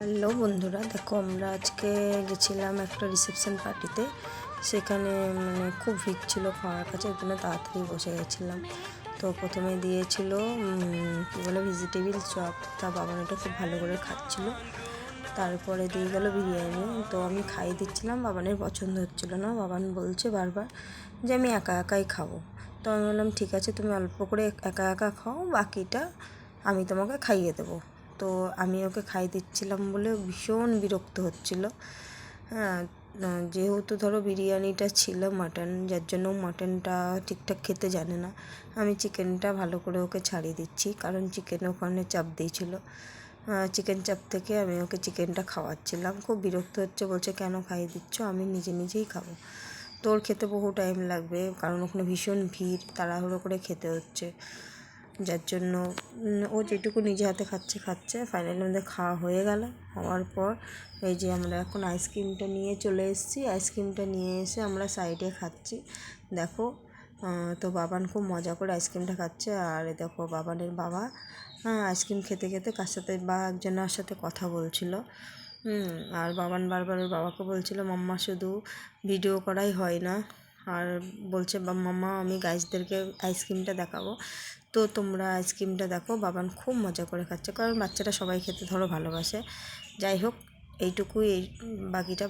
Hello বন্ধুরা, দেখো আমরা আজকে গেছিলাম একটা রিসেপশন পার্টিতে। সেখানে খুব ভিড় ছিল খাওয়ার কাছে, ওই জন্য তাড়াতাড়ি বসে গেছিলাম। তো প্রথমে দিয়েছিল কী বলে ভেজিটেবিল চপ, তা বাবান ওটা খুব ভালো করে খাচ্ছিল। তারপরে দিয়ে গেল বিরিয়ানি, তো আমি খাইয়ে দিচ্ছিলাম, বাবানের পছন্দ হচ্ছিলো না। বাবান বলছে বারবার যে আমি একা একাই খাবো। তো আমি বললাম ঠিক আছে, তুমি অল্প করে একা একা খাও, বাকিটা আমি তোমাকে খাইয়ে দেবো। তো আমি ওকে খাইয়ে দিচ্ছিলাম বলে ভীষণ বিরক্ত হচ্ছিল। হ্যাঁ, যেহেতু ধরো বিরিয়ানিটা ছিল মাটন, যার জন্য মাটনটা ঠিকঠাক খেতে জানে না। আমি চিকেনটা ভালো করে ওকে ছাড়িয়ে দিচ্ছি, কারণ চিকেন ওখানে চাপ দিয়েছিল। চিকেন চাপ থেকে আমি ওকে চিকেনটা খাওয়াচ্ছিলাম। খুব বিরক্ত হচ্ছে, বলছে কেন খাইয়ে দিচ্ছ, আমি নিজে নিজেই খাবো। তোর খেতে বহু টাইম লাগবে, কারণ ওখানে ভীষণ ভিড়, তাড়াহুড়ো করে খেতে হচ্ছে। যার জন্য ও যেটুকু নিজে হাতে খাচ্ছে। ফাইনালি আমাদের খাওয়া হয়ে গেল। হওয়ার পর এই যে আমরা এখন আইসক্রিমটা নিয়ে চলে এসেছি। আইসক্রিমটা নিয়ে এসে আমরা সাইডে খাচ্ছি। দেখো, তো বাবান খুব মজা করে আইসক্রিমটা খাচ্ছে। আর দেখো বাবানের বাবা আইসক্রিম খেতে খেতে কার সাথে বা একজনের সাথে কথা বলছিল। আর বাবান বারবার ওর বাবাকে বলছিল মাম্মা শুধু ভিডিও করাই হয় না, আর বলছে মাম্মা আমি গাইজদেরকে আইসক্রিমটা দেখাবো। তো তোমরা আইসক্রিমটা দেখো, বাবান খুব মজা করে খাচ্ছে, কারণ বাচ্চারা সবাই খেতে ধরো ভালোবাসে। যাই হোক, এইটুকুই, বাকিটা